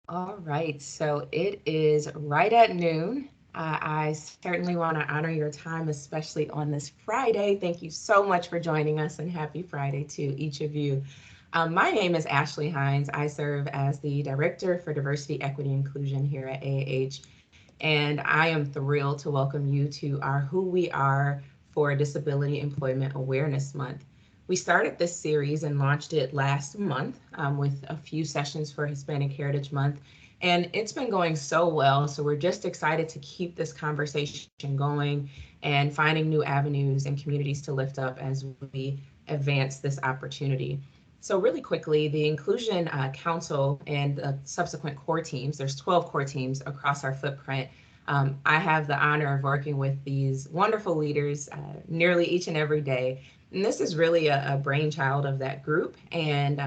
All right, so it is right at noon. I certainly want to honor your time, especially on this Friday. Thank you so much for joining us, and happy Friday to each of you. My name is Ashley Hines. I serve as the Director for Diversity, Equity, Inclusion here at AAH, and I am thrilled to welcome you to our Who We Are for Disability Employment Awareness Month. We started this series and launched it last month with a few sessions for Hispanic Heritage Month. And it's been going so well. So we're just excited to keep this conversation going and finding new avenues and communities to lift up as we advance this opportunity. So really quickly, the Inclusion Council and the subsequent core teams, there's 12 core teams across our footprint. I have the honor of working with these wonderful leaders nearly each and every day. And this is really a brainchild of that group. And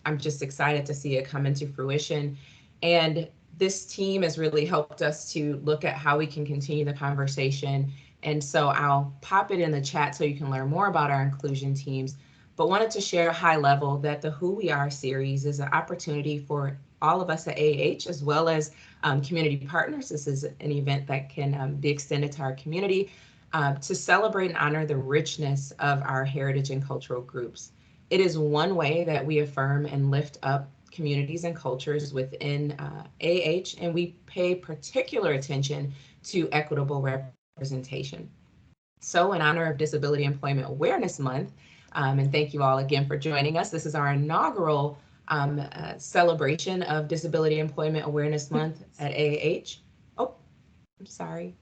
I'm just excited to see it come into fruition. And this team has really helped us to look at how we can continue the conversation. And so I'll pop it in the chat so you can learn more about our inclusion teams. But wanted to share high level that the Who We Are series is an opportunity for all of us at AAH, as well as community partners. This is an event that can be extended to our community to celebrate and honor the richness of our heritage and cultural groups. It is one way that we affirm and lift up communities and cultures within AH, and we pay particular attention to equitable representation. So, in honor of Disability Employment Awareness Month, and thank you all again for joining us. This is our inaugural celebration of Disability Employment Awareness Month at AAH. Oh, I'm sorry.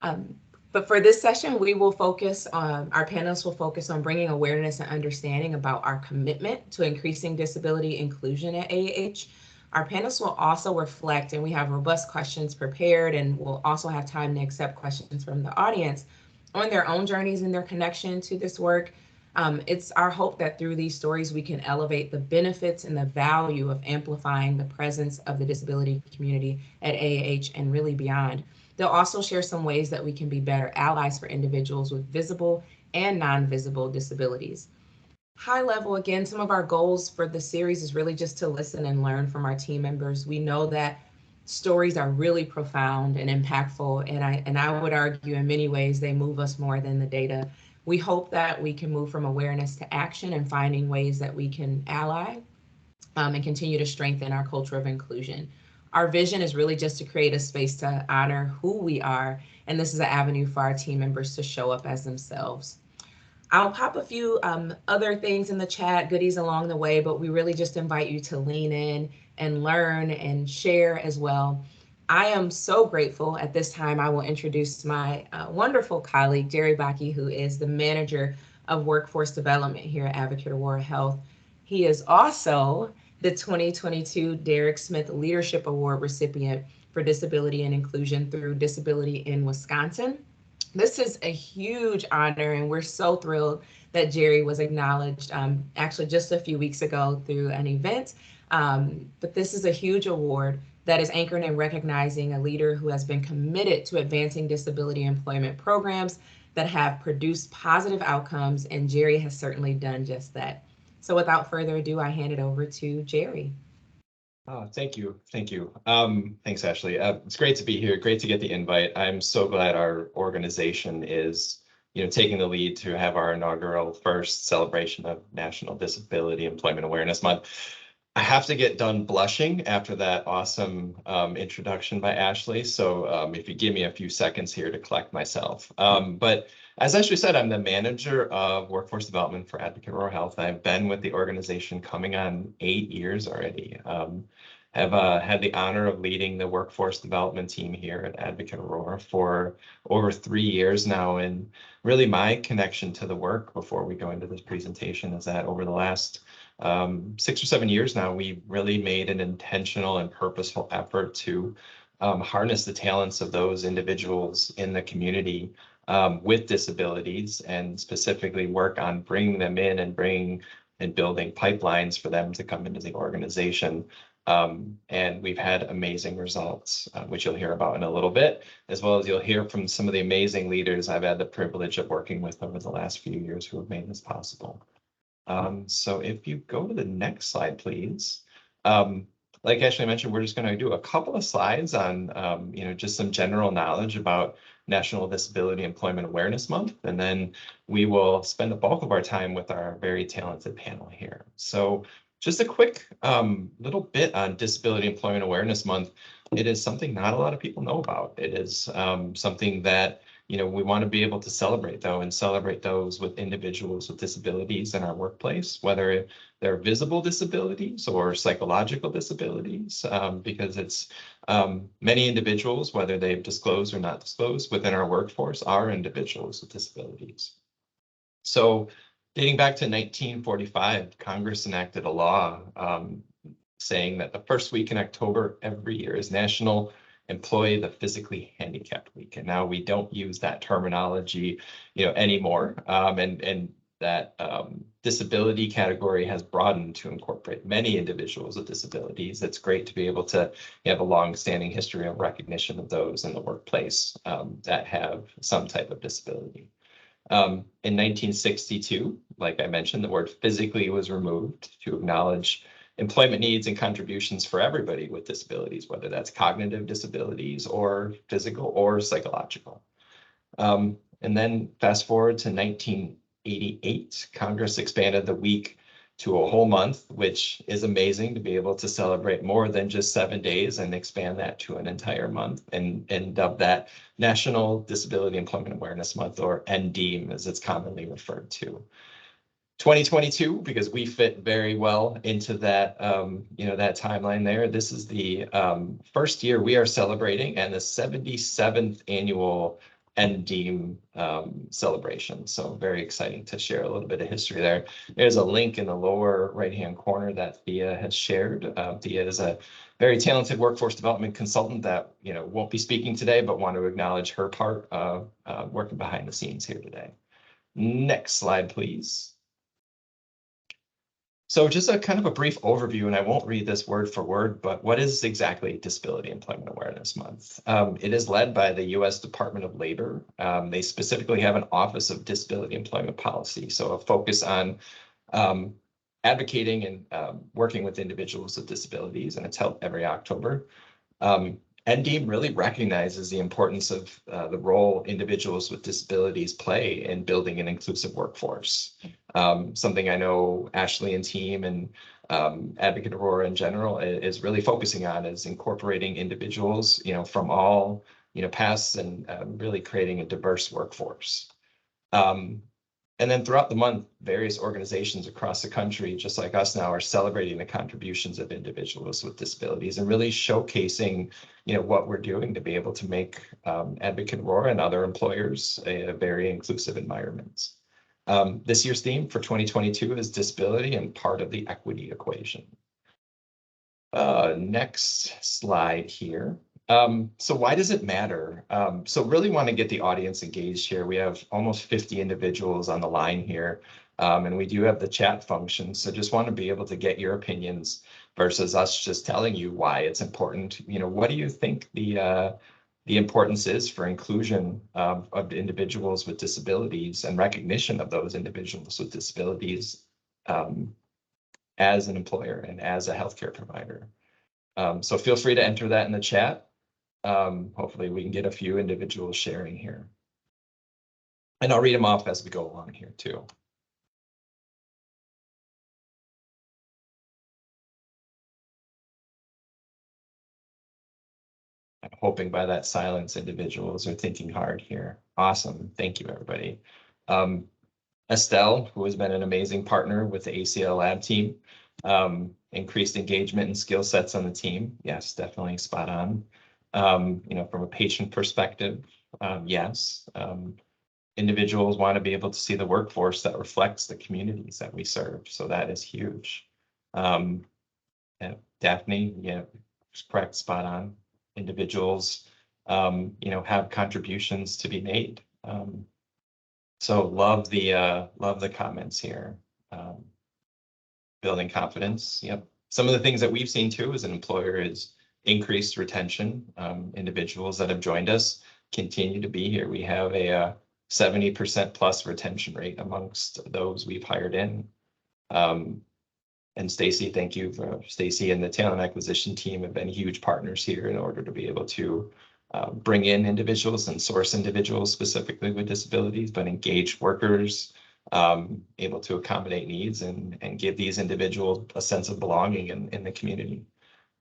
Um, but for this session, we will focus on, our panelists will focus on bringing awareness and understanding about our commitment to increasing disability inclusion at AAH. Our panelists will also reflect, and we have robust questions prepared, and we'll also have time to accept questions from the audience on their own journeys and their connection to this work. It's our hope that through these stories, we can elevate the benefits and the value of amplifying the presence of the disability community at AAH and really beyond. They'll also share some ways that we can be better allies for individuals with visible and non-visible disabilities. High level, again, some of our goals for the series is really just to listen and learn from our team members. We know that stories are really profound and impactful, and I would argue in many ways they move us more than the data. We hope that we can move from awareness to action and finding ways that we can ally and continue to strengthen our culture of inclusion. Our vision is really just to create a space to honor who we are, and this is an avenue for our team members to show up as themselves. I'll pop a few other things in the chat, goodies along the way, but we really just invite you to lean in and learn and share as well. I am so grateful. At this time, I will introduce my wonderful colleague, Jerry Bakke, who is the manager of workforce development here at Advocate Aurora Health. He is also the 2022 Derek Smith Leadership Award recipient for disability and inclusion through Disability in Wisconsin. This is a huge honor, and we're so thrilled that Jerry was acknowledged actually just a few weeks ago through an event. But this is a huge award that is anchored in recognizing a leader who has been committed to advancing disability employment programs that have produced positive outcomes, and Jerry has certainly done just that. So without further ado, I hand it over to Jerry. Oh, thank you. Thank you. Thanks, Ashley. It's great to be here. Great to get the invite. I'm so glad our organization is, taking the lead to have our inaugural first celebration of National Disability Employment Awareness Month. I have to get done blushing after that awesome introduction by Ashley. So if you give me a few seconds here to collect myself. But as Ashley said, I'm the manager of workforce development for Advocate Aurora Health. I've been with the organization coming on 8 years already. Have had the honor of leading the workforce development team here at Advocate Aurora for over 3 years now. And really my connection to the work before we go into this presentation is that over the last 6 or 7 years now, we really made an intentional and purposeful effort to harness the talents of those individuals in the community with disabilities, and specifically work on bringing them in and building pipelines for them to come into the organization. And we've had amazing results, which you'll hear about in a little bit, as well as you'll hear from some of the amazing leaders I've had the privilege of working with over the last few years who have made this possible. So if you go to the next slide, please. like Ashley mentioned, we're just going to do a couple of slides on, just some general knowledge about National Disability Employment Awareness Month, and then we will spend the bulk of our time with our very talented panel here. So just a quick little bit on Disability Employment Awareness Month. It is something not a lot of people know about. It is something that we want to be able to celebrate, though, and celebrate those with individuals with disabilities in our workplace, whether they're visible disabilities or psychological disabilities, because it's many individuals, whether they've disclosed or not disclosed within our workforce, are individuals with disabilities. So dating back to 1945, Congress enacted a law saying that the first week in October every year is National Employ the Physically Handicapped Week. And now we don't use that terminology, anymore. And that disability category has broadened to incorporate many individuals with disabilities. It's great to be able to have a long-standing history of recognition of those in the workplace that have some type of disability. In 1962, like I mentioned, the word physically was removed to acknowledge employment needs and contributions for everybody with disabilities, whether that's cognitive disabilities or physical or psychological. And then fast forward to 1988, Congress expanded the week to a whole month, which is amazing to be able to celebrate more than just 7 days and expand that to an entire month and dub that National Disability Employment Awareness Month, or NDEAM as it's commonly referred to. 2022, because we fit very well into that, that timeline there. This is the first year we are celebrating and the 77th annual NDEAM celebration. So very exciting to share a little bit of history there. There's a link in the lower right-hand corner that Thea has shared. Thea is a very talented workforce development consultant that won't be speaking today, but want to acknowledge her part of working behind the scenes here today. Next slide, please. So just a kind of a brief overview, and I won't read this word for word, but what is exactly Disability Employment Awareness Month? It is led by the U.S. Department of Labor. They specifically have an Office of Disability Employment Policy, so a focus on advocating and working with individuals with disabilities, and it's held every October. NDEAM really recognizes the importance of the role individuals with disabilities play in building an inclusive workforce. Something I know Ashley and team and Advocate Aurora in general is really focusing on is incorporating individuals, from all, pasts and really creating a diverse workforce. And then throughout the month, various organizations across the country, just like us now, are celebrating the contributions of individuals with disabilities and really showcasing, what we're doing to be able to make Advocate Aurora and other employers a very inclusive environment. This year's theme for 2022 is disability and part of the equity equation. Next slide here. So why does it matter? So really want to get the audience engaged here. We have almost 50 individuals on the line here, and we do have the chat function. So just want to be able to get your opinions versus us just telling you why it's important. What do you think the importance is for inclusion of individuals with disabilities and recognition of those individuals with disabilities as an employer and as a healthcare provider? So feel free to enter that in the chat. Hopefully we can get a few individuals sharing here. And I'll read them off as we go along here too. I'm hoping by that silence individuals are thinking hard here. Awesome, thank you everybody. Estelle, who has been an amazing partner with the ACL Lab team, increased engagement and skill sets on the team. Yes, definitely spot on. From a patient perspective, yes. Individuals want to be able to see the workforce that reflects the communities that we serve. So that is huge. Daphne, yeah, correct, spot on. Individuals, have contributions to be made. So love the comments here. Building confidence. Yep. Some of the things that we've seen too as an employer is increased retention. Individuals that have joined us continue to be here. We have a 70% plus retention rate amongst those we've hired in. And Stacy, thank you for Stacy and the talent acquisition team have been huge partners here in order to be able to bring in individuals and source individuals specifically with disabilities, but engage workers, able to accommodate needs and give these individuals a sense of belonging in the community.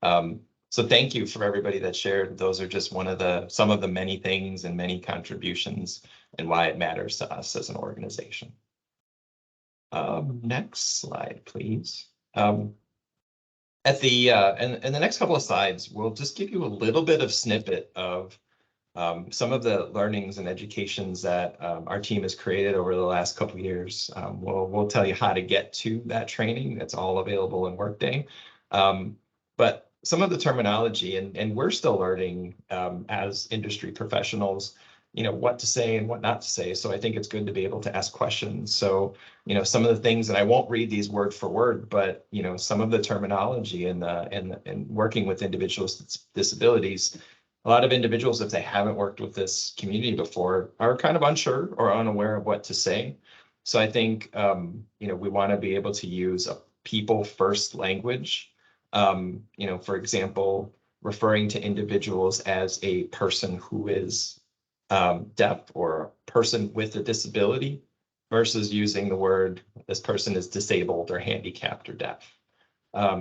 So thank you for everybody that shared. Those are just some of the many things and many contributions and why it matters to us as an organization. Next slide, please. At the and the next couple of slides, we'll just give you a little bit of snippet of some of the learnings and educations that our team has created over the last couple of years. We'll tell you how to get to that training. That's all available in Workday. But some of the terminology, and we're still learning as industry professionals, what to say and what not to say. So I think it's good to be able to ask questions. So, some of the things, and I won't read these word for word, but, some of the terminology and working with individuals with disabilities, a lot of individuals, if they haven't worked with this community before, are kind of unsure or unaware of what to say. So I think, we want to be able to use a people first language. For example, referring to individuals as a person who is deaf or a person with a disability versus using the word, this person is disabled or handicapped or deaf.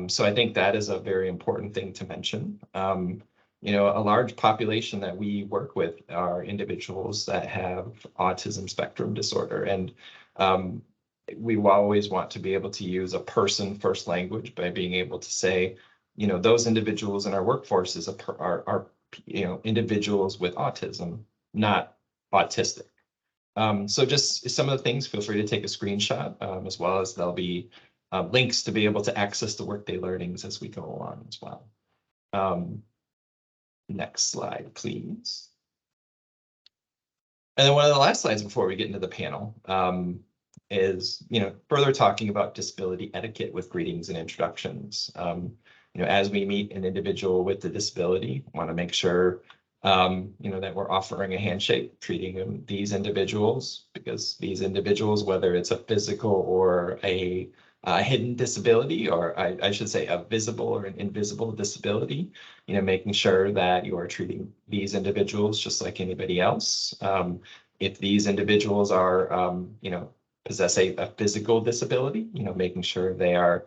So I think that is a very important thing to mention. A large population that we work with are individuals that have autism spectrum disorder. And we always want to be able to use a person first language by being able to say, those individuals in our workforce are individuals with autism, not autistic. So just some of the things, feel free to take a screenshot, as well as there'll be links to be able to access the Workday learnings as we go along as well. Next slide, please. And then one of the last slides before we get into the panel is, further talking about disability etiquette with greetings and introductions. As we meet an individual with a disability, want to make sure, that we're offering a handshake, treating these individuals, because these individuals, whether it's a physical or a hidden disability, or I should say a visible or an invisible disability, making sure that you are treating these individuals just like anybody else. If these individuals are, possess a physical disability, making sure they are,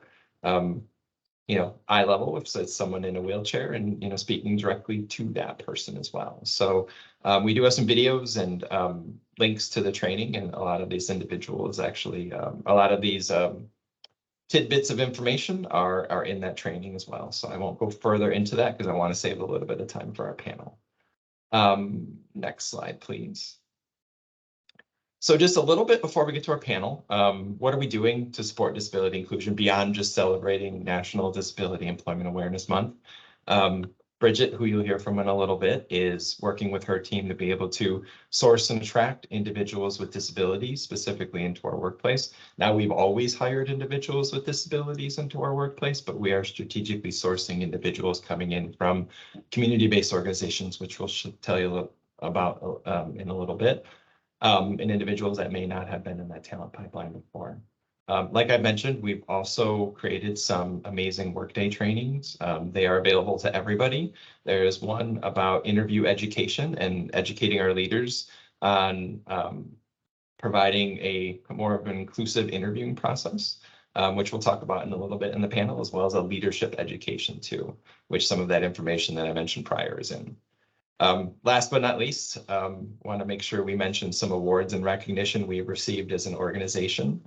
eye level if it's someone in a wheelchair and, speaking directly to that person as well. So we do have some videos and links to the training, and a lot of these individuals actually, a lot of these tidbits of information are in that training as well. So I won't go further into that because I want to save a little bit of time for our panel. Next slide, please. So just a little bit before we get to our panel, what are we doing to support disability inclusion beyond just celebrating National Disability Employment Awareness Month? Bridget, who you'll hear from in a little bit, is working with her team to be able to source and attract individuals with disabilities specifically into our workplace. Now, we've always hired individuals with disabilities into our workplace, but we are strategically sourcing individuals coming in from community-based organizations, which we'll tell you about in a little bit, and individuals that may not have been in that talent pipeline before. Like I mentioned, we've also created some amazing Workday trainings. They are available to everybody. There is one about interview education and educating our leaders on providing a more of an inclusive interviewing process, which we'll talk about in a little bit in the panel, as well as a leadership education too, which some of that information that I mentioned prior is in. Last but not least, want to make sure we mention some awards and recognition we've received as an organization.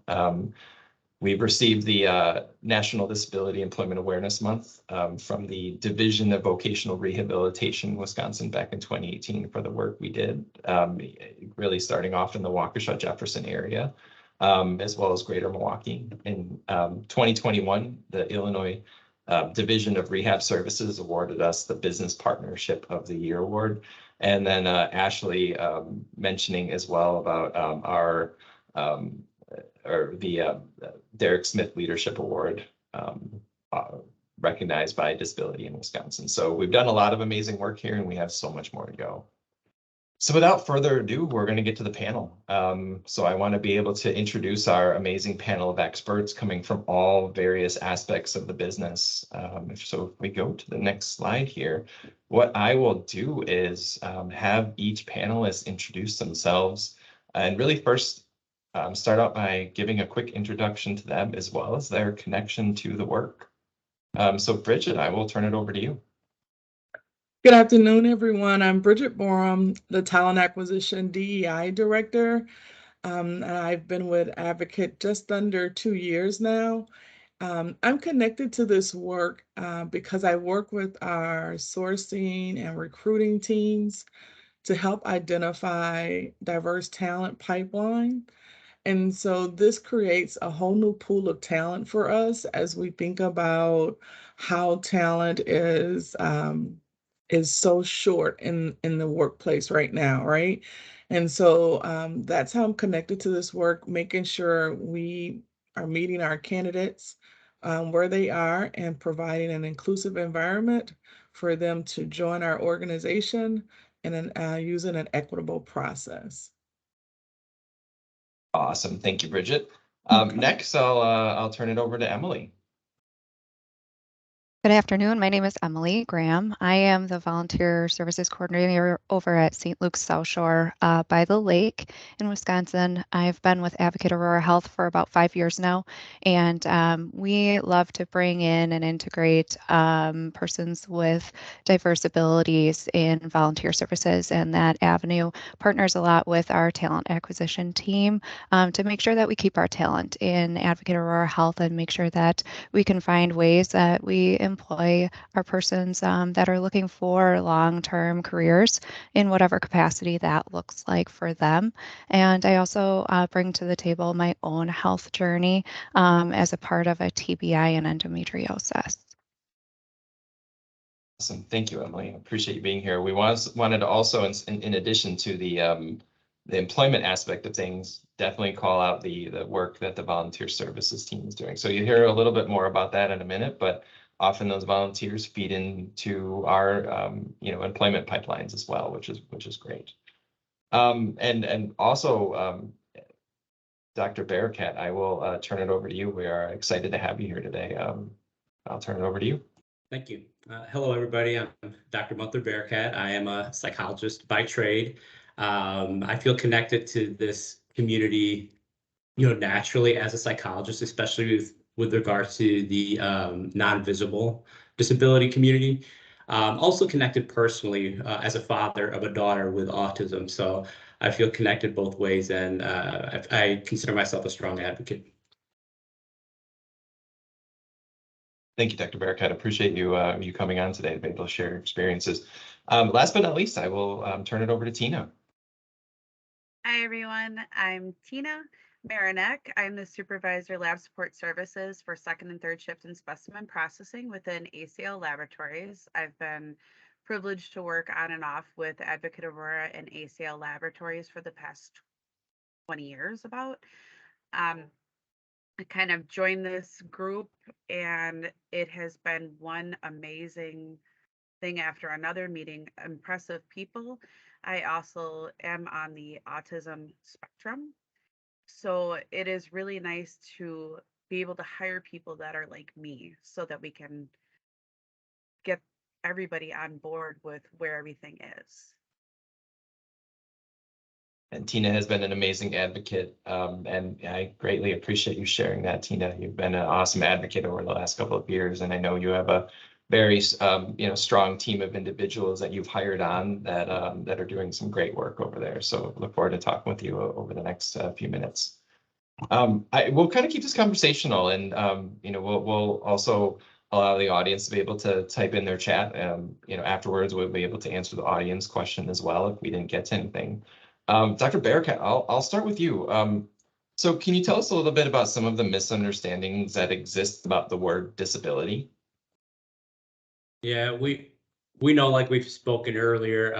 We've received the National Disability Employment Awareness Month from the Division of Vocational Rehabilitation, Wisconsin, back in 2018 for the work we did, really starting off in the Waukesha-Jefferson area, as well as Greater Milwaukee. In 2021, the Illinois Division of Rehab Services awarded us the Business Partnership of the Year award. And then Ashley mentioning as well about our Derek Smith Leadership Award recognized by Disability in Wisconsin. So we've done a lot of amazing work here, and we have so much more to go. So without further ado, we're going to get to the panel. So I want to be able to introduce our amazing panel of experts coming from all various aspects of the business. So if we go to the next slide here, what I will do is have each panelist introduce themselves and really first start out by giving a quick introduction to them as well as their connection to the work. So Bridget, I will turn it over to you. Good afternoon, everyone. I'm Bridget Borum, the Talent Acquisition DEI Director, and I've been with Advocate just under 2 years now. I'm connected to this work because I work with our sourcing and recruiting teams to help identify diverse talent pipeline. And so this creates a whole new pool of talent for us as we think about how talent is so short in the workplace right now, right? And so that's how I'm connected to this work, making sure we are meeting our candidates where they are and providing an inclusive environment for them to join our organization and then using an equitable process. Awesome. Thank you, Bridget. Next, I'll turn it over to Emily. Good afternoon. My name is Emily Graham. I am the Volunteer Services Coordinator over at St. Luke's South Shore by the lake in Wisconsin. I've been with Advocate Aurora Health for about 5 years now, and we love to bring in and integrate persons with diverse abilities in volunteer services, and that avenue partners a lot with our talent acquisition team to make sure that we keep our talent in Advocate Aurora Health and make sure that we can find ways that we employ our persons that are looking for long-term careers in whatever capacity that looks like for them. And I also bring to the table my own health journey as a part of a TBI and endometriosis. Awesome. Thank you, Emily. I appreciate you being here. We wanted to also, in addition to the employment aspect of things, definitely call out the work that the volunteer services team is doing. So you hear a little bit more about that in a minute, but often those volunteers feed into our employment pipelines as well, which is great. And also, Dr. Bearcat, I will turn it over to you. We are excited to have you here today. I'll turn it over to you. Thank you. Hello, everybody. I'm Dr. Gunther Bearcat. I am a psychologist by trade. I feel connected to this community, naturally as a psychologist, especially with regards to the non-visible disability community. Also connected personally as a father of a daughter with autism. So I feel connected both ways, and I consider myself a strong advocate. Thank you, Dr. Bearcat. Appreciate you coming on today to be able to share your experiences. Last but not least, I will turn it over to Tina. Hi, everyone. I'm Tina Marinek. I'm the Supervisor Lab Support Services for second and third shift and specimen processing within ACL Laboratories. I've been privileged to work on and off with Advocate Aurora and ACL Laboratories for the past 20 years about. I kind of joined this group, and it has been one amazing thing after another, meeting impressive people. I also am on the autism spectrum, so it is really nice to be able to hire people that are like me so that we can get everybody on board with where everything is. And Tina has been an amazing advocate, and I greatly appreciate you sharing that, Tina. You've been an awesome advocate over the last couple of years, and I know you have a very strong team of individuals that you've hired on that are doing some great work over there. So look forward to talking with you over the next few minutes. We'll kind of keep this conversational, and we'll also allow the audience to be able to type in their chat. Afterwards, we'll be able to answer the audience question as well if we didn't get to anything. Dr. Bearcat, I'll start with you. So can you tell us a little bit about some of the misunderstandings that exist about the word disability? Yeah, we know, like we've spoken earlier,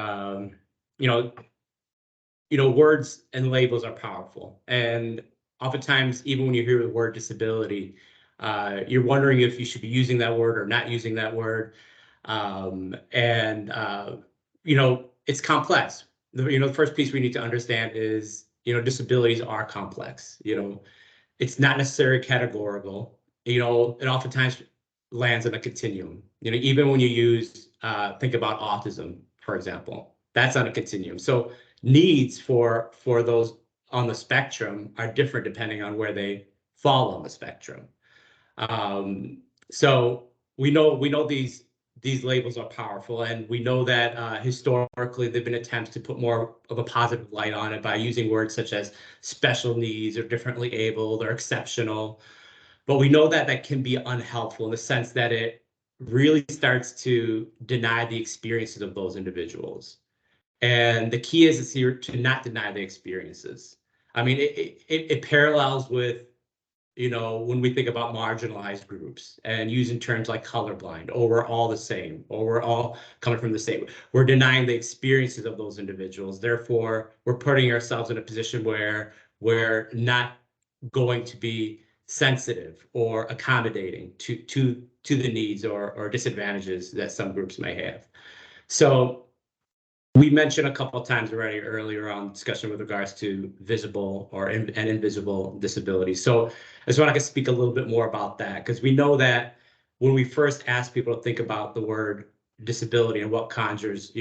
words and labels are powerful, and oftentimes, even when you hear the word disability, you're wondering if you should be using that word or not using that word, it's complex. the first piece we need to understand is, disabilities are complex. It's not necessarily categorical. It oftentimes lands in a continuum. Even when you think about autism, for example, that's on a continuum. So needs for those on the spectrum are different depending on where they fall on the spectrum. So we know these labels are powerful, and we know that historically there've been attempts to put more of a positive light on it by using words such as special needs or differently abled or exceptional. But we know that that can be unhelpful in the sense that it really starts to deny the experiences of those individuals. And the key is here to not deny the experiences. I mean, it parallels with, when we think about marginalized groups and using terms like colorblind, or we're all the same, or we're all coming from the same, we're denying the experiences of those individuals. Therefore, we're putting ourselves in a position where we're not going to be sensitive or accommodating to the needs or disadvantages that some groups may have. So we mentioned a couple of times already earlier on discussion with regards to visible and invisible disabilities. So I just want to speak a little bit more about that, because we know that when we first ask people to think about the word disability and what conjures,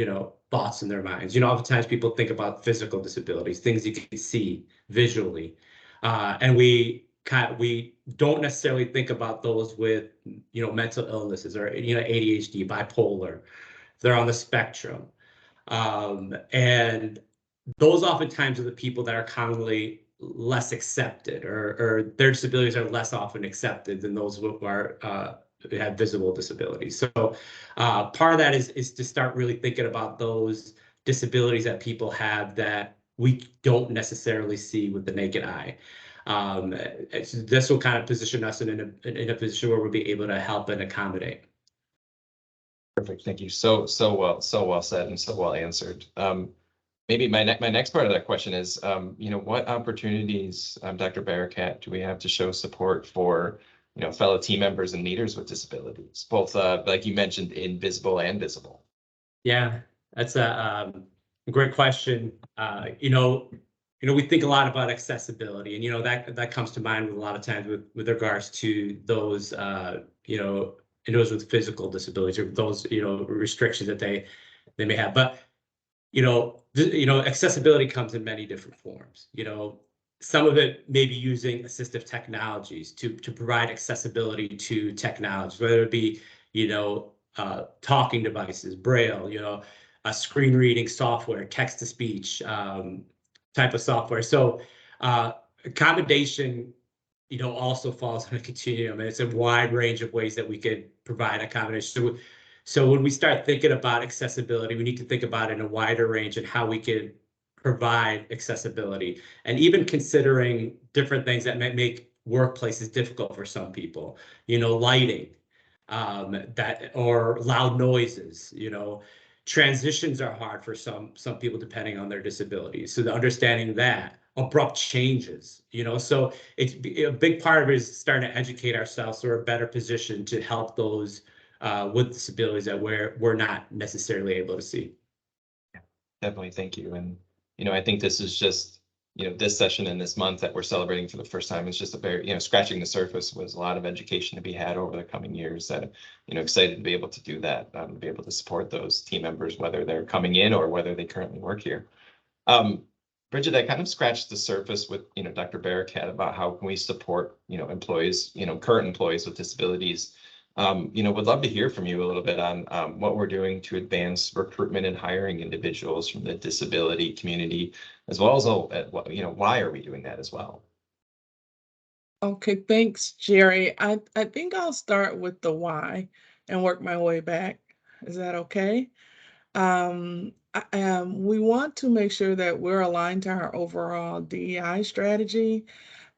thoughts in their minds, oftentimes people think about physical disabilities, things you can see visually, and we don't necessarily think about those with, mental illnesses or, ADHD, bipolar. They're on the spectrum. And those oftentimes are the people that are commonly less accepted, or their disabilities are less often accepted than those who have visible disabilities. So part of that is to start really thinking about those disabilities that people have that we don't necessarily see with the naked eye. This will kind of position us in a position where we'll be able to help and accommodate. Perfect. Thank you. So well said and so well answered. Maybe my next part of that question is, what opportunities, Dr. Barakat, do we have to show support for, fellow team members and leaders with disabilities, both like you mentioned, invisible and visible? Yeah, that's a great question. We think a lot about accessibility, and that comes to mind with a lot of times with regards to those those with physical disabilities, or those restrictions that they may have. But accessibility comes in many different forms. Some of it may be using assistive technologies to provide accessibility to technology, whether it be talking devices, Braille, a screen reading software, text to speech type of software. So accommodation also falls on a continuum, and it's a wide range of ways that we could provide accommodation. So when we start thinking about accessibility, we need to think about it in a wider range and how we could provide accessibility, and even considering different things that might make workplaces difficult for some people, lighting, that, or loud noises, transitions are hard for some people depending on their disabilities. So the understanding that abrupt changes, so it's a big part of it is starting to educate ourselves so we're better positioned to help those with disabilities that we're not necessarily able to see. Definitely, thank you. And I think this is just this session and this month that we're celebrating for the first time is just a very scratching the surface. Was a lot of education to be had over the coming years. That excited to be able to do that, to be able to support those team members, whether they're coming in or whether they currently work here. Bridget, I kind of scratched the surface with Dr. Barakat about how can we support employees, current employees with disabilities. Would love to hear from you a little bit on what we're doing to advance recruitment and hiring individuals from the disability community, as well as why are we doing that as well? Okay, thanks, Jerry. I think I'll start with the why and work my way back. Is that okay? We want to make sure that we're aligned to our overall DEI strategy.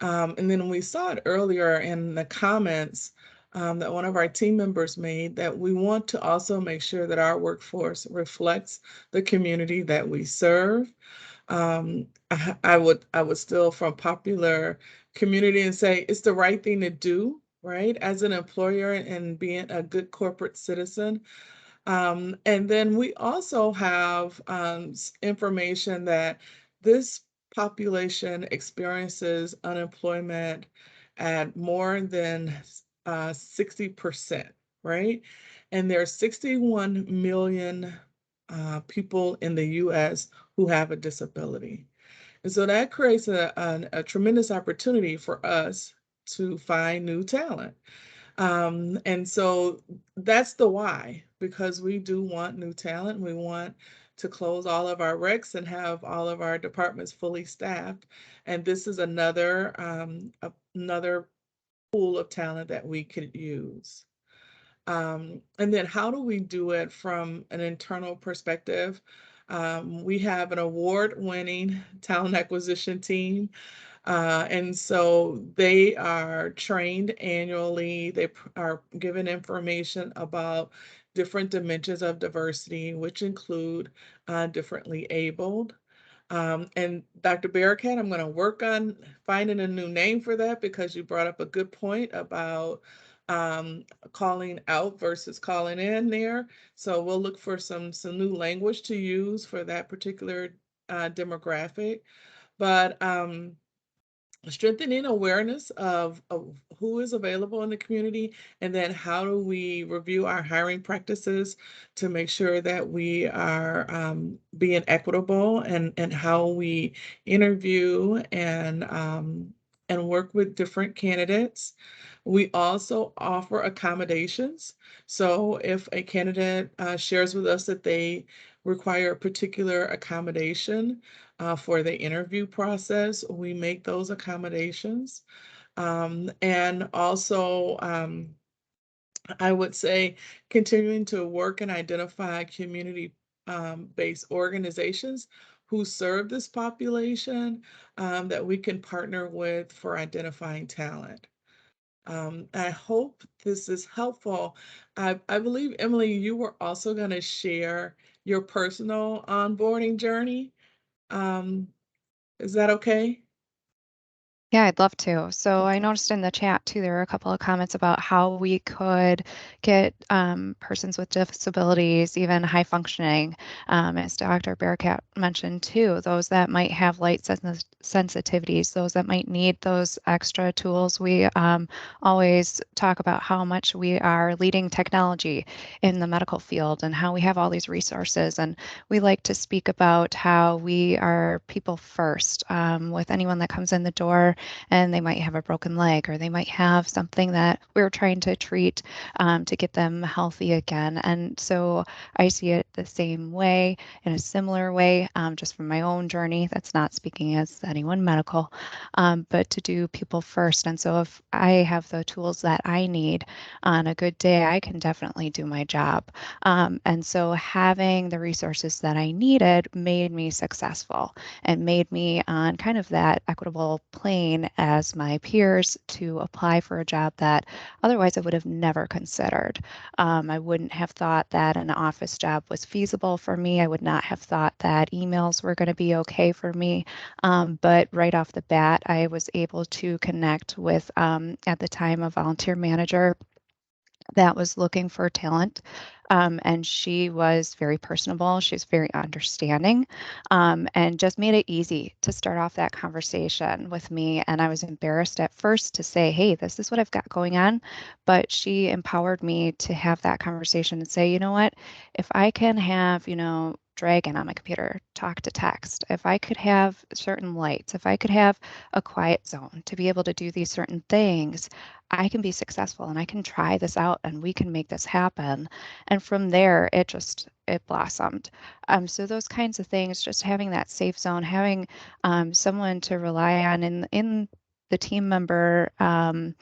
And then we saw it earlier in the comments that one of our team members made, that we want to also make sure that our workforce reflects the community that we serve. I would steal from popular community and say it's the right thing to do, right? As an employer and being a good corporate citizen. And then we also have information that this population experiences unemployment at more than 60%, right? And there are 61 million people in the US who have a disability. And so that creates a tremendous opportunity for us to find new talent. And so that's the why, because we do want new talent. We want to close all of our recs and have all of our departments fully staffed. And this is another pool of talent that we could use. And then how do we do it from an internal perspective? We have an award-winning talent acquisition team, and so they are trained annually. They are given information about different dimensions of diversity, which include differently abled. And Dr. Bearcat, I'm going to work on finding a new name for that because you brought up a good point about calling out versus calling in there. So we'll look for some new language to use for that particular demographic. But strengthening awareness of who is available in the community, and then how do we review our hiring practices to make sure that we are being equitable, and how we interview and work with different candidates. We also offer accommodations. So if a candidate shares with us that they require a particular accommodation, for the interview process, we make those accommodations. And also, I would say continuing to work and identify community based organizations who serve this population, that we can partner with for identifying talent. I hope this is helpful. I believe, Emily, you were also going to share your personal onboarding journey. Um, is that okay? Yeah, I'd love to. So I noticed in the chat too, there were a couple of comments about how we could get persons with disabilities, even high functioning, as Dr. Bearcat mentioned too, those that might have light sensitivities, those that might need those extra tools. We always talk about how much we are leading technology in the medical field and how we have all these resources. And we like to speak about how we are people first with anyone that comes in the door, and they might have a broken leg, or they might have something that we're trying to treat to get them healthy again. And so I see it the same way, in a similar way, just from my own journey. That's not speaking as anyone medical, but to do people first. And so if I have the tools that I need on a good day, I can definitely do my job. And so having the resources that I needed made me successful and made me on kind of that equitable plane as my peers to apply for a job that otherwise I would have never considered. I wouldn't have thought that an office job was feasible for me. I would not have thought that emails were going to be okay for me. But right off the bat, I was able to connect with, at the time, a volunteer manager that was looking for talent. And she was very personable. She was very understanding, and just made it easy to start off that conversation with me. And I was embarrassed at first to say, hey, this is what I've got going on. But she empowered me to have that conversation and say, you know what, if I can have, Dragon on my computer, talk to text, if I could have certain lights, if I could have a quiet zone to be able to do these certain things, I can be successful and I can try this out and we can make this happen. And from there, it blossomed. So those kinds of things, just having that safe zone, having someone to rely on in the team member kind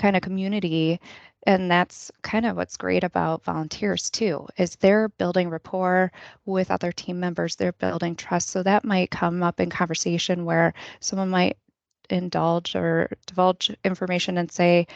of community. And that's kind of what's great about volunteers too, is they're building rapport with other team members. They're building trust. So that might come up in conversation where someone might indulge or divulge information and say,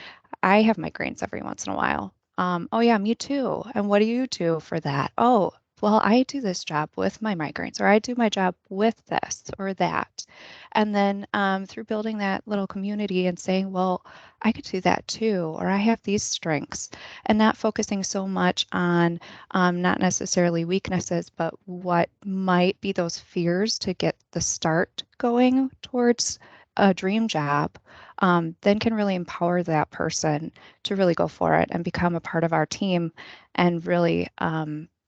I have migraines every once in a while. Oh yeah, me too. And what do you do for that? Oh, well, I do this job with my migraines, or I do my job with this or that. And then through building that little community and saying, well, I could do that too, or I have these strengths, and not focusing so much on not necessarily weaknesses, but what might be those fears to get the start going towards a dream job, then can really empower that person to really go for it and become a part of our team and really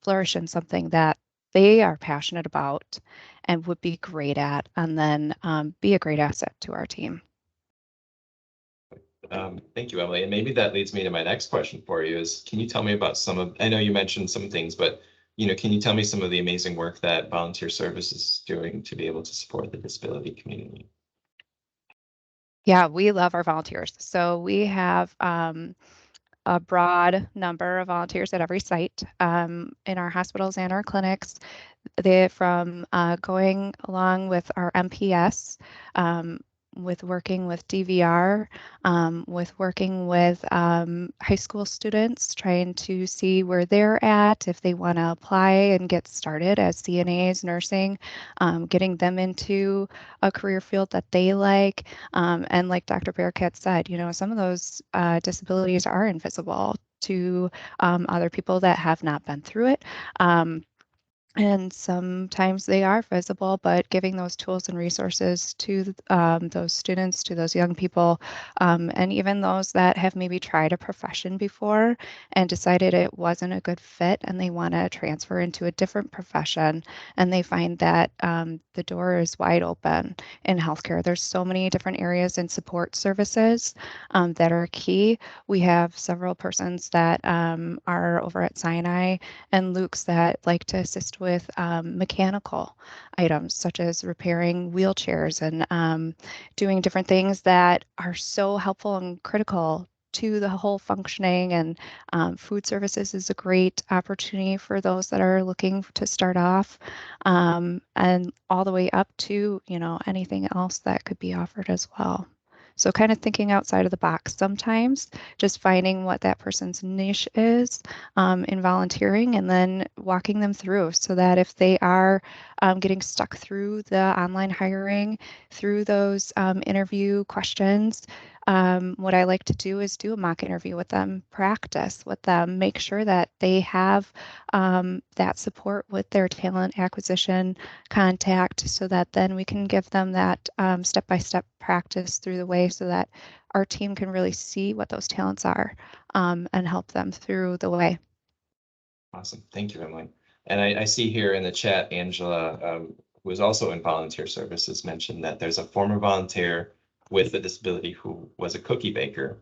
flourish in something that they are passionate about and would be great at, and then be a great asset to our team. Thank you, Emily. And maybe that leads me to my next question for you is, can you tell me about I know you mentioned some things, but can you tell me some of the amazing work that volunteer service is doing to be able to support the disability community? Yeah, we love our volunteers. So we have a broad number of volunteers at every site in our hospitals and our clinics. They from going along with our MPS, with working with DVR, with working with high school students, trying to see where they're at, if they want to apply and get started as CNAs, nursing, getting them into a career field that they like. And like Dr. Bearcat said, some of those disabilities are invisible to other people that have not been through it. And sometimes they are visible, but giving those tools and resources to those students, to those young people, and even those that have maybe tried a profession before and decided it wasn't a good fit and they want to transfer into a different profession, and they find that the door is wide open in healthcare. There's so many different areas and support services that are key. We have several persons that are over at Sinai and Luke's that like to assist with mechanical items, such as repairing wheelchairs and doing different things that are so helpful and critical to the whole functioning. And food services is a great opportunity for those that are looking to start off, and all the way up to anything else that could be offered as well. So kind of thinking outside of the box sometimes, just finding what that person's niche is in volunteering, and then walking them through so that if they are getting stuck through the online hiring, through those interview questions, what I like to do is do a mock interview with them, practice with them, make sure that they have that support with their talent acquisition contact, so that then we can give them that step-by-step practice through the way so that our team can really see what those talents are and help them through the way. Awesome. Thank you, Emily. And I see here in the chat, Angela, who is also in volunteer services, mentioned that there's a former volunteer with a disability who was a cookie baker,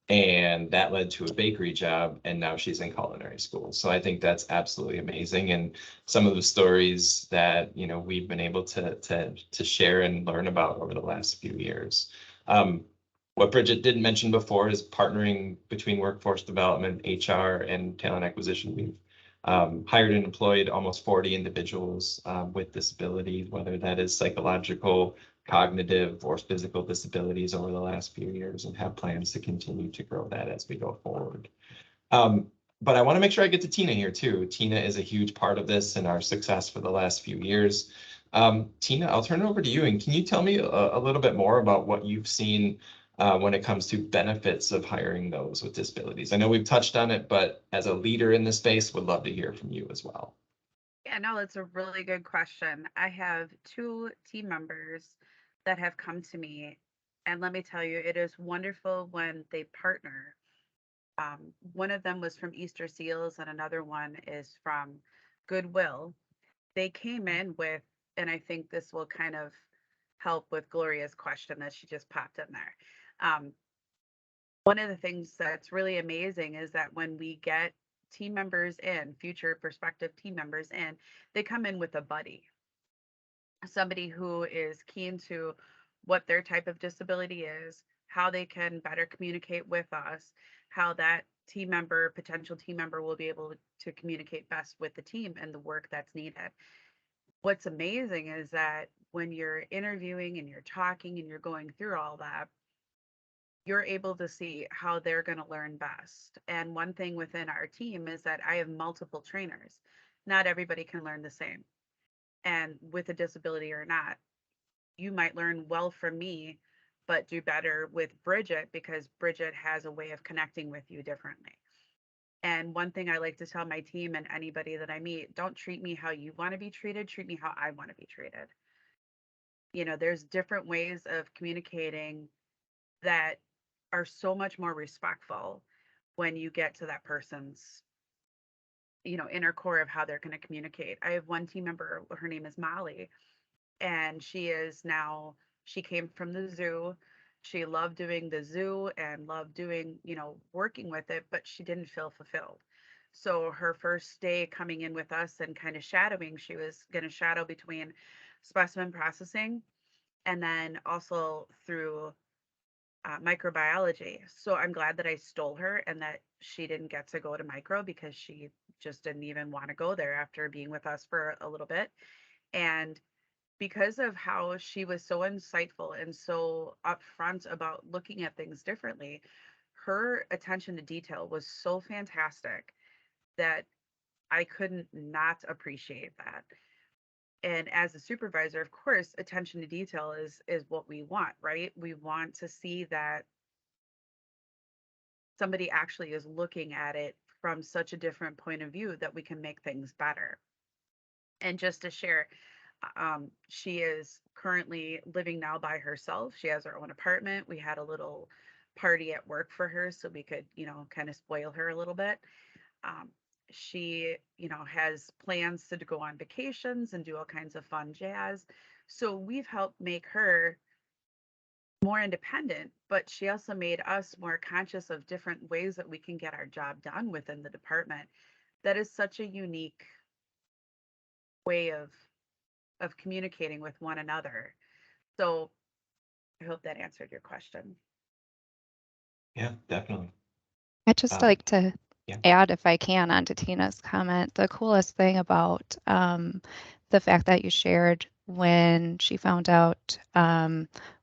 and that led to a bakery job, and now she's in culinary school. So I think that's absolutely amazing. And some of the stories that we've been able to share and learn about over the last few years. What Bridget didn't mention before is partnering between workforce development, HR, and talent acquisition. We've hired and employed almost 40 individuals with disabilities, whether that is psychological, cognitive, or physical disabilities over the last few years, and have plans to continue to grow that as we go forward. But I want to make sure I get to Tina here too. Tina is a huge part of this and our success for the last few years. Tina, I'll turn it over to you, and can you tell me a little bit more about what you've seen when it comes to benefits of hiring those with disabilities? I know we've touched on it, but as a leader in this space, would love to hear from you as well. Yeah, no, it's a really good question. I have 2 team members that have come to me, and let me tell you, it is wonderful when they partner. One of them was from Easter Seals, and another one is from Goodwill. They came in with, and I think this will kind of help with Gloria's question that she just popped in there. One of the things that's really amazing is that when we get team members in, future prospective team members in, they come in with a buddy, somebody who is keen to what their type of disability is, how they can better communicate with us, how that team member, potential team member, will be able to communicate best with the team and the work that's needed. What's amazing is that when you're interviewing and you're talking and you're going through all that, you're able to see how they're going to learn best. And one thing within our team is that I have multiple trainers. not everybody can learn the same. And with a disability or not, you might learn well from me, but do better with Bridget because Bridget has a way of connecting with you differently. And one thing I like to tell my team and anybody that I meet, don't treat me how you want to be treated, treat me how I want to be treated. You know, there's different ways of communicating that are so much more respectful when you get to that person's, you know, inner core of how they're going to communicate. I have one team member, her name is Molly, and she came from the zoo. She loved doing the zoo and loved doing, you know, working with it, but she didn't feel fulfilled. So her first day coming in with us and kind of shadowing, she was going to shadow between specimen processing and then also through microbiology. So I'm glad that I stole her and that she didn't get to go to micro because she just didn't even want to go there after being with us for a little bit. And because of how she was so insightful and so upfront about looking at things differently, her attention to detail was so fantastic that I couldn't not appreciate that. And as a supervisor, of course, attention to detail is what we want, right? We want to see that somebody actually is looking at it from such a different point of view that we can make things better. And just to share, she is currently living now by herself. She has her own apartment. We had a little party at work for her so we could, you know, kind of spoil her a little bit. Um, she, you know, has plans to go on vacations and do all kinds of fun jazz. So we've helped make her more independent, but she also made us more conscious of different ways that we can get our job done within the department. That is such a unique way of communicating with one another. So I hope that answered your question. Yeah, definitely. I'd just Um, like to yeah. add, if I can, onto Tina's comment. The coolest thing about the fact that you shared when she found out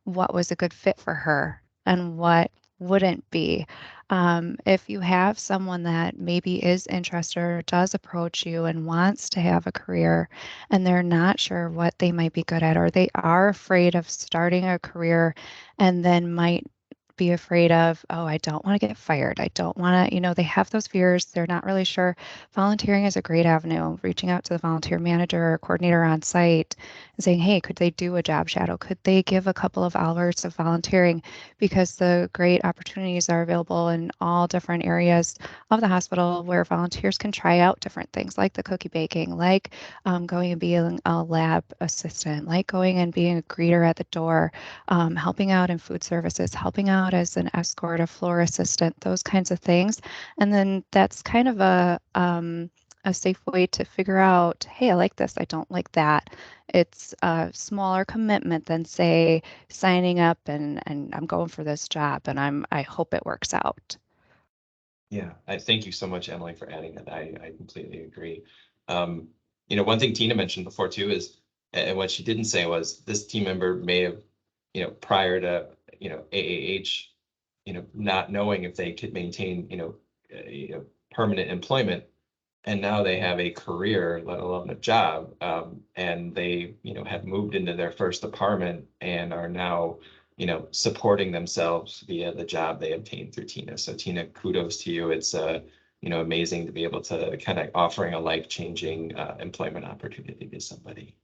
what was a good fit for her and what wouldn't be. If you have someone that maybe is interested or does approach you and wants to have a career and they're not sure what they might be good at, or they are afraid of starting a career and then might be afraid of, oh, I don't want to get fired. I don't want to, they have those fears. They're not really sure. Volunteering is a great avenue. Reaching out to the volunteer manager or coordinator on site and saying, hey, could they do a job shadow? Could they give a couple of hours of volunteering? Because the great opportunities are available in all different areas of the hospital where volunteers can try out different things like the cookie baking, like going and being a lab assistant, like going and being a greeter at the door, helping out in food services, helping out as an escort, a floor assistant, those kinds of things. And then that's kind of a safe way to figure out, hey, I like this, I don't like that. It's a smaller commitment than, say, signing up and I'm going for this job and I hope it works out. Yeah, I thank you so much, Emily, for adding that. I completely agree. One thing Tina mentioned before too is, and what she didn't say was, this team member may have, prior to, AAH, not knowing if they could maintain, permanent employment, and now they have a career, let alone a job, and they, have moved into their first apartment and are now, supporting themselves via the job they obtained through Tina. So Tina, kudos to you. It's amazing to be able to kind of offering a life-changing employment opportunity to somebody.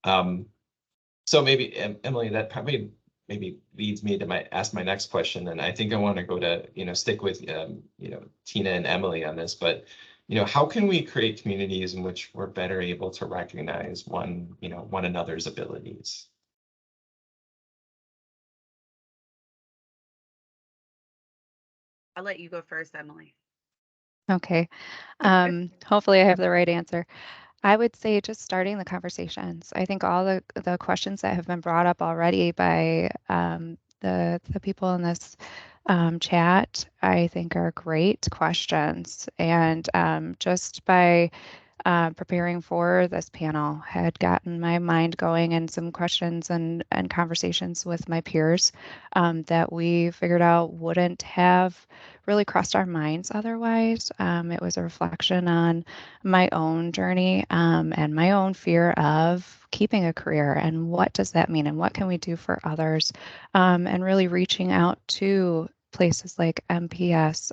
So maybe Emily, that probably maybe leads me to ask my next question, and I think I want to go to stick with Tina and Emily on this, but how can we create communities in which we're better able to recognize one another's abilities? I'll let you go first, Emily. Okay. Hopefully I have the right answer. I would say just starting the conversations. I think all the questions that have been brought up already by the people in this chat, I think are great questions. And just by preparing for this panel had gotten my mind going, and some questions and conversations with my peers that we figured out wouldn't have really crossed our minds otherwise. It was a reflection on my own journey and my own fear of keeping a career, and what does that mean, and what can we do for others, and really reaching out to places like MPS,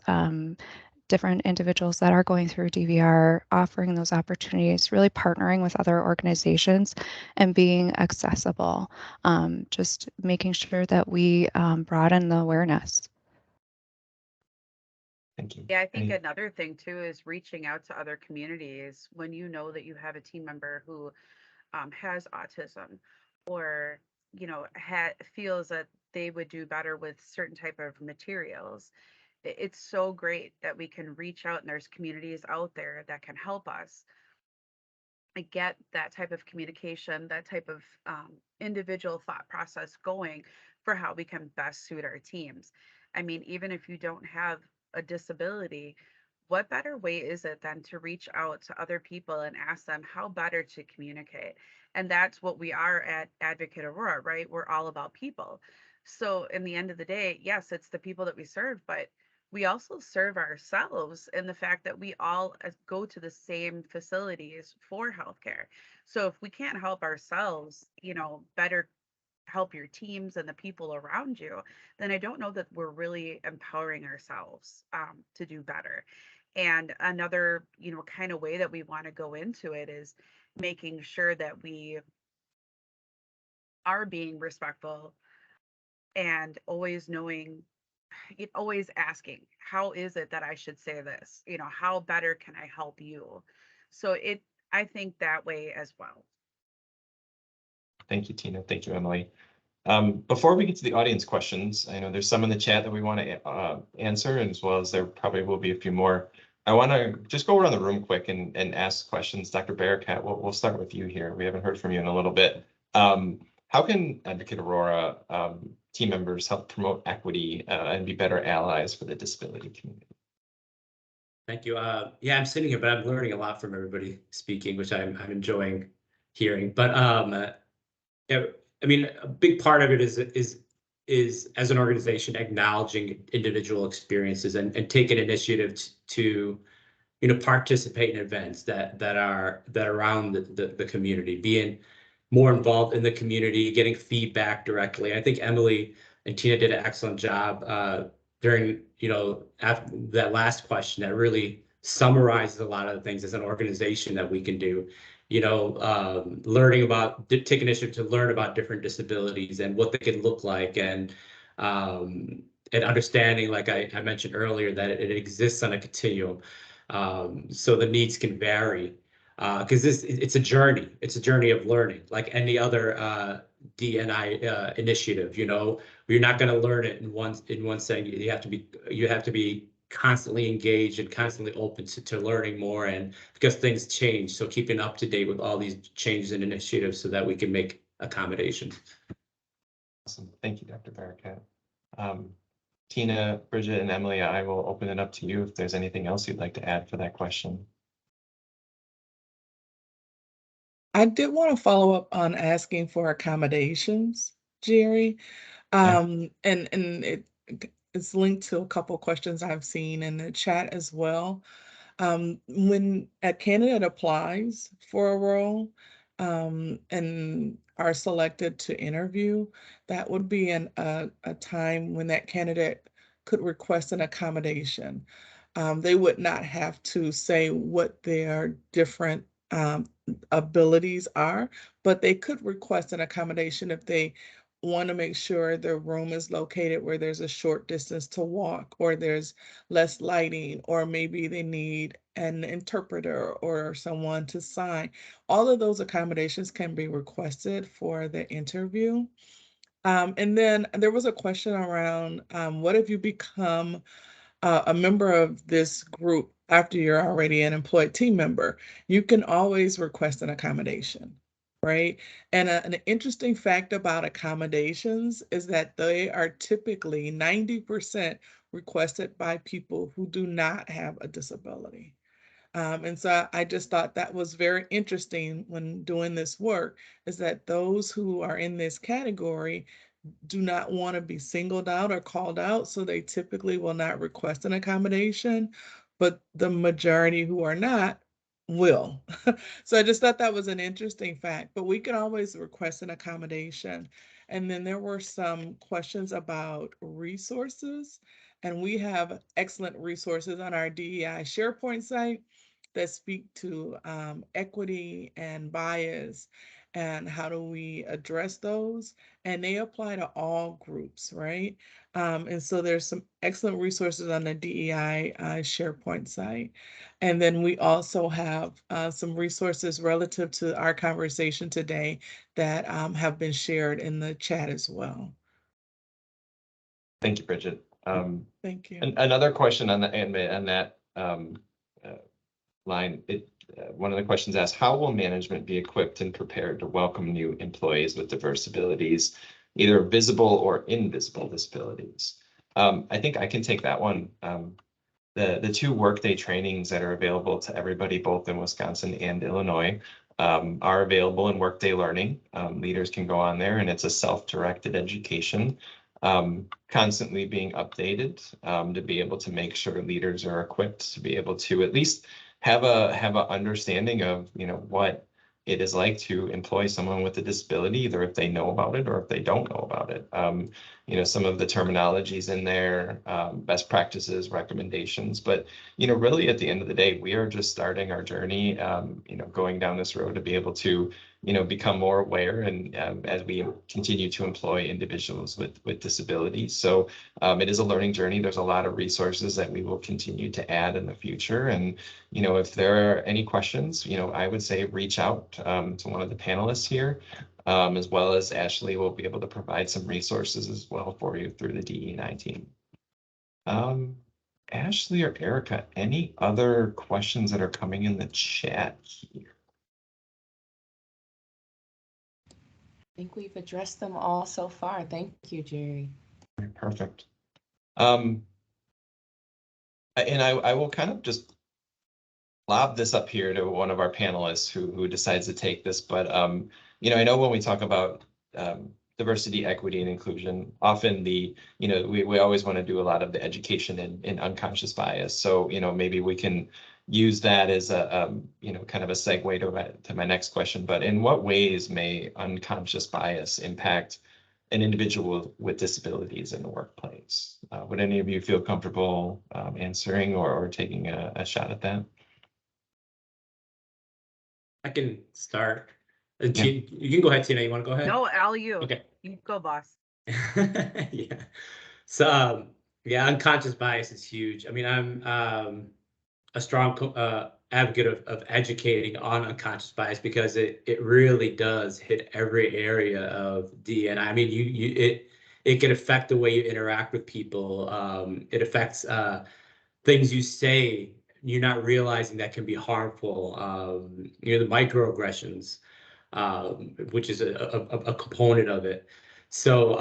different individuals that are going through DVR, offering those opportunities, really partnering with other organizations and being accessible, just making sure that we broaden the awareness. Thank you. Yeah, I think another thing too is reaching out to other communities when you know that you have a team member who has autism, or feels that they would do better with certain type of materials. It's so great that we can reach out, and there's communities out there that can help us get that type of communication, that type of individual thought process going for how we can best suit our teams. I mean, even if you don't have a disability, what better way is it than to reach out to other people and ask them how better to communicate? And that's what we are at Advocate Aurora, right? We're all about people. So in the end of the day, yes, it's the people that we serve, but we also serve ourselves in the fact that we all go to the same facilities for healthcare. So if we can't help ourselves, better help your teams and the people around you, then I don't know that we're really empowering ourselves to do better. And another, kind of way that we want to go into it is making sure that we are being respectful and always knowing, always asking, how is it that I should say this? How better can I help you? So I think that way as well. Thank you, Tina. Thank you, Emily. Before we get to the audience questions, I know there's some in the chat that we want to answer, as well as there probably will be a few more. I want to just go around the room quick and ask questions. Dr. Bearcat, we'll start with you here. We haven't heard from you in a little bit. How can Advocate Aurora team members help promote equity and be better allies for the disability community? Thank you. Yeah, I'm sitting here, but I'm learning a lot from everybody speaking, which I'm enjoying hearing. But yeah, I mean, a big part of it is as an organization acknowledging individual experiences and taking initiative to participate in events that are around the community, being more involved in the community, getting feedback directly. I think Emily and Tina did an excellent job during after that last question that really summarizes a lot of the things as an organization that we can do. Learning about, take initiative to learn about different disabilities and what they can look like, and understanding, like I mentioned earlier, that it exists on a continuum. So the needs can vary, because it's a journey. It's a journey of learning, like any other D&I initiative. You're not going to learn it in one setting. You have to be constantly engaged and constantly open to learning more, and because things change, so keeping up to date with all these changes and initiatives so that we can make accommodations. Awesome. Thank you, Dr. Bearcat. Tina, Bridget, and Emily, I will open it up to you if there's anything else you'd like to add for that question. I did want to follow up on asking for accommodations, Jerry. And it's linked to a couple questions I've seen in the chat as well. When a candidate applies for a role and are selected to interview, that would be a time when that candidate could request an accommodation. They would not have to say what their different abilities are, but they could request an accommodation if they want to make sure the room is located where there's a short distance to walk, or there's less lighting, or maybe they need an interpreter or someone to sign. All of those accommodations can be requested for the interview. And then there was a question around what if you become a member of this group after you're already an employed team member? You can always request an accommodation, right? And an interesting fact about accommodations is that they are typically 90% requested by people who do not have a disability. And so I just thought that was very interesting when doing this work, is that those who are in this category do not want to be singled out or called out, so they typically will not request an accommodation, but the majority who are not will. So I just thought that was an interesting fact, but we can always request an accommodation. And then there were some questions about resources, and we have excellent resources on our DEI SharePoint site that speak to equity and bias and how do we address those, and they apply to all groups, right? And so there's some excellent resources on the DEI SharePoint site. And then we also have some resources relative to our conversation today that have been shared in the chat as well. Thank you, Bridget. Thank you. Another question on that line, one of the questions asked, how will management be equipped and prepared to welcome new employees with diverse abilities, either visible or invisible disabilities? I think I can take that one. The 2 workday trainings that are available to everybody, both in Wisconsin and Illinois, are available in Workday Learning. Leaders can go on there, and it's a self-directed education, constantly being updated to be able to make sure leaders are equipped to be able to at least have a understanding of, you know, what it is like to employ someone with a disability, either if they know about it or if they don't know about it. You know, some of the terminologies in there, best practices, recommendations, but, you know, really at the end of the day, we are just starting our journey, you know, going down this road to be able to, you know, become more aware and as we continue to employ individuals with disabilities. So it is a learning journey. There's a lot of resources that we will continue to add in the future. And, you know, if there are any questions, you know, I would say reach out to one of the panelists here, as well as Ashley will be able to provide some resources as well for you through the DE9 team. Ashley or Erica, any other questions that are coming in the chat here? I think we've addressed them all so far. Thank you, Jerry. Perfect. And I will kind of just lob this up here to one of our panelists who decides to take this, but you know, I know when we talk about diversity, equity, and inclusion, often you know, we always want to do a lot of the education in unconscious bias. So, you know, maybe we can use that as a you know, kind of a segue to my next question. But in what ways may unconscious bias impact an individual with disabilities in the workplace? Would any of you feel comfortable answering or taking a shot at that? I can start. You can go ahead, Tina. You want to go ahead? No, Al, you. Okay. You go, boss. Yeah. So yeah, unconscious bias is huge. I mean, I'm a strong advocate of educating on unconscious bias because it really does hit every area of DNI. I mean, it can affect the way you interact with people. It affects things you say. You're not realizing that can be harmful. You know, the microaggressions, which is a component of it. So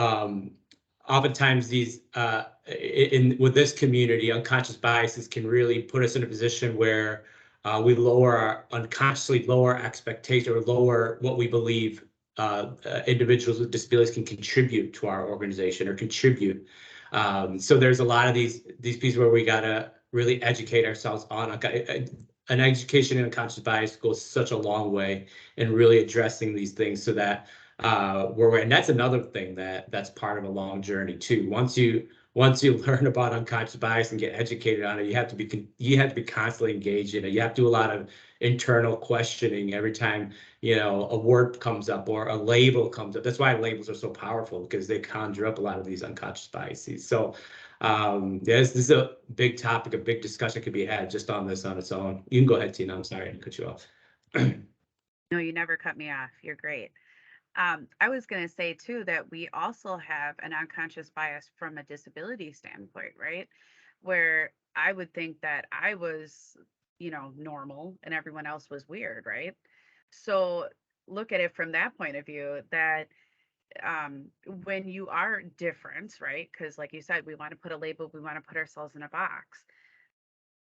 oftentimes these with this community, unconscious biases can really put us in a position where we unconsciously lower expectations or lower what we believe individuals with disabilities can contribute to our organization or contribute. So there's a lot of these pieces where we gotta really educate ourselves on an education in unconscious bias goes such a long way in really addressing these things so that and that's another thing that's part of a long journey too. Once you learn about unconscious bias and get educated on it, you have to be constantly engaged in it. You have to do a lot of internal questioning every time, you know, a word comes up or a label comes up. That's why labels are so powerful, because they conjure up a lot of these unconscious biases. So this is a big topic, a big discussion could be had just on this on its own. You can go ahead, Tina. I'm sorry to cut you off. No, you never cut me off. You're great. I was going to say too that we also have an unconscious bias from a disability standpoint, right? Where I would think that I was, you know, normal and everyone else was weird, right? So look at it from that point of view, that when you are different, right? Because like you said, we want to put a label, we want to put ourselves in a box.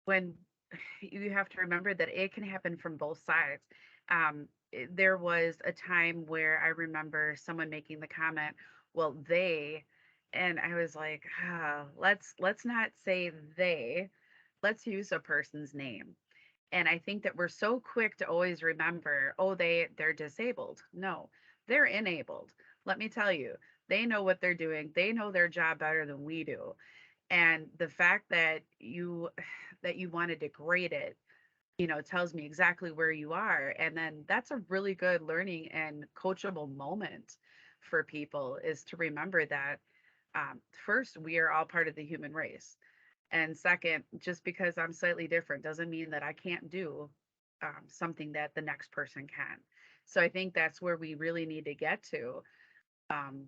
When you have to remember that it can happen from both sides. There was a time where I remember someone making the comment, well, they, and I was like, let's not say they, let's use a person's name. And I think that we're so quick to always remember, oh, they're disabled. No, they're enabled. Let me tell you, they know what they're doing. They know their job better than we do. And the fact that you want to degrade it, tells me exactly where you are. And then that's a really good learning and coachable moment for people, is to remember that, first, we are all part of the human race. And second, just because I'm slightly different doesn't mean that I can't do, something that the next person can. So I think that's where we really need to get to, um,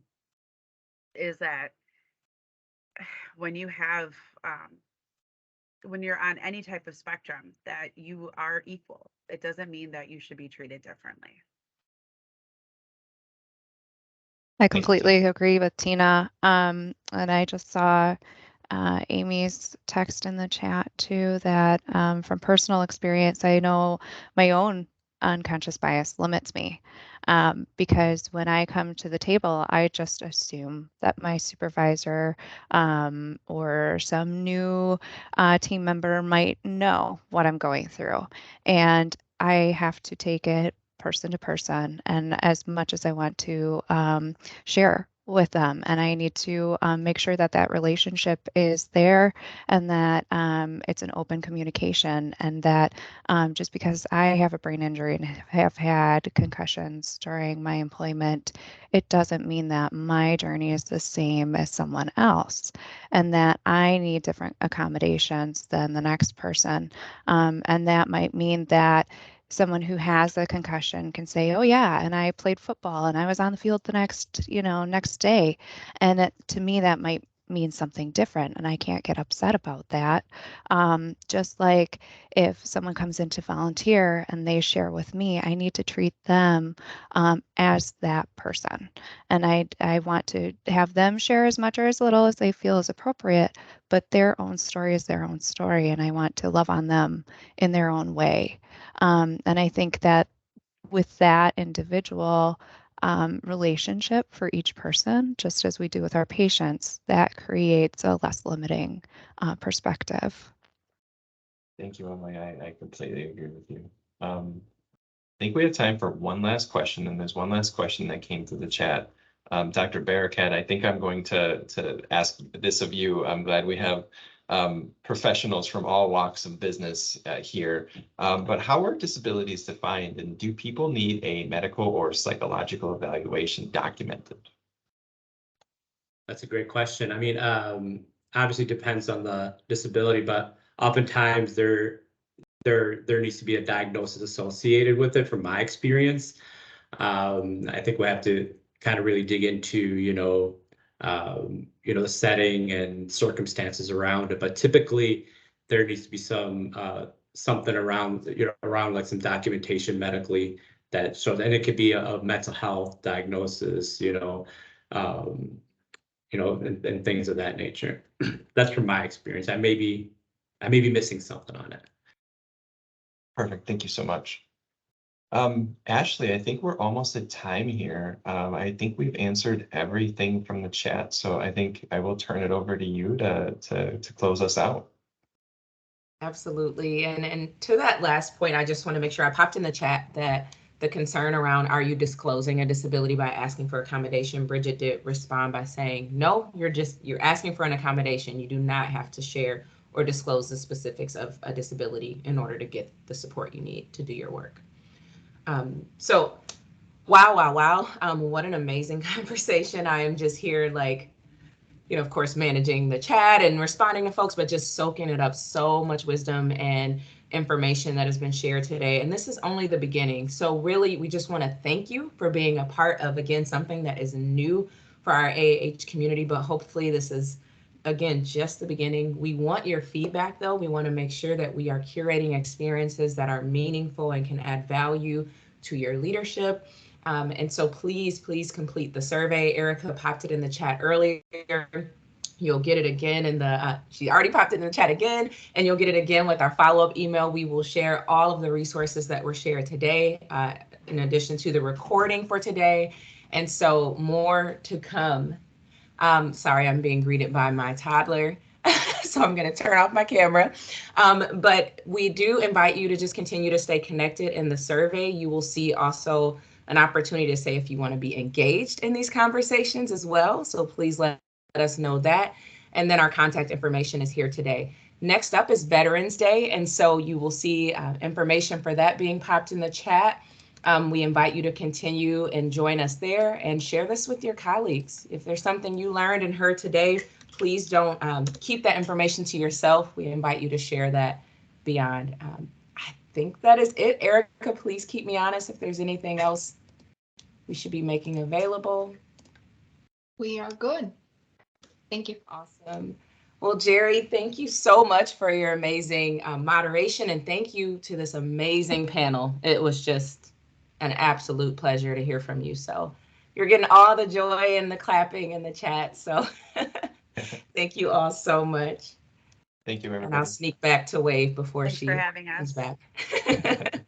is that when you have, when you're on any type of spectrum, that you are equal. It doesn't mean that you should be treated differently. I Thank you, Tina. completely agree with Tina. And I just saw Amy's text in the chat too, that from personal experience, I know my own unconscious bias limits me, because when I come to the table, I just assume that my supervisor or some new team member might know what I'm going through. And I have to take it person to person. And as much as I want to share with them, and I need to make sure that that relationship is there, and that it's an open communication, and that just because I have a brain injury and have had concussions during my employment, it doesn't mean that my journey is the same as someone else, and that I need different accommodations than the next person. And that might mean that someone who has a concussion can say, "Oh yeah, and I played football and I was on the field the next day." And to me, that might mean something different, and I can't get upset about that. Just like if someone comes in to volunteer and they share with me, I need to treat them as that person, and I want to have them share as much or as little as they feel is appropriate, but their own story is their own story, and I want to love on them in their own way. And I think that with that individual relationship for each person, just as we do with our patients, that creates a less limiting perspective. Thank you, Emily. I completely agree with you. I think we have time for one last question, and there's one last question that came through the chat. Dr. Barakat, I think I'm going to ask this of you. I'm glad we have professionals from all walks of business here. But how are disabilities defined, and do people need a medical or psychological evaluation documented? That's a great question. I mean, obviously depends on the disability, but oftentimes there needs to be a diagnosis associated with it from my experience. I think we have to kind of really dig into, the setting and circumstances around it. But typically there needs to be some something around, around like some documentation medically that shows, and it could be a mental health diagnosis, and things of that nature. That's from my experience. I may be missing something on it. Perfect. Thank you so much. Ashley, I think we're almost at time here. I think we've answered everything from the chat, so I think I will turn it over to you to close us out. Absolutely. And to that last point, I just want to make sure I popped in the chat that the concern around, are you disclosing a disability by asking for accommodation? Bridget did respond by saying, no, you're asking for an accommodation. You do not have to share or disclose the specifics of a disability in order to get the support you need to do your work. So wow. What an amazing conversation. I am just here of course, managing the chat and responding to folks, but just soaking it up. So much wisdom and information that has been shared today. And this is only the beginning. So really, we just want to thank you for being a part of, again, something that is new for our AAH community, but hopefully this is, again, just the beginning. We want your feedback, though. We want to make sure that we are curating experiences that are meaningful and can add value to your leadership. And so please complete the survey. Erica popped it in the chat earlier. You'll get it again in the, she already popped it in the chat again, and you'll get it again with our follow-up email. We will share all of the resources that were shared today, in addition to the recording for today. And so more to come. Sorry, I'm being greeted by my toddler. So I'm going to turn off my camera. But we do invite you to just continue to stay connected in the survey. You will see also an opportunity to say if you want to be engaged in these conversations as well. So please let us know that. And then our contact information is here today. Next up is Veterans Day. And so you will see information for that being popped in the chat. We invite you to continue and join us there and share this with your colleagues. If there's something you learned and heard today, please don't keep that information to yourself. We invite you to share that beyond. I think that is it. Erica, please keep me honest if there's anything else we should be making available. We are good. Thank you. Awesome. Well, Jerry, thank you so much for your amazing moderation, and thank you to this amazing panel. It was just an absolute pleasure to hear from you. So you're getting all the joy and the clapping in the chat. So thank you all so much. Thank you, everybody. And I'll sneak back to wave before Thanks she for having comes us. back.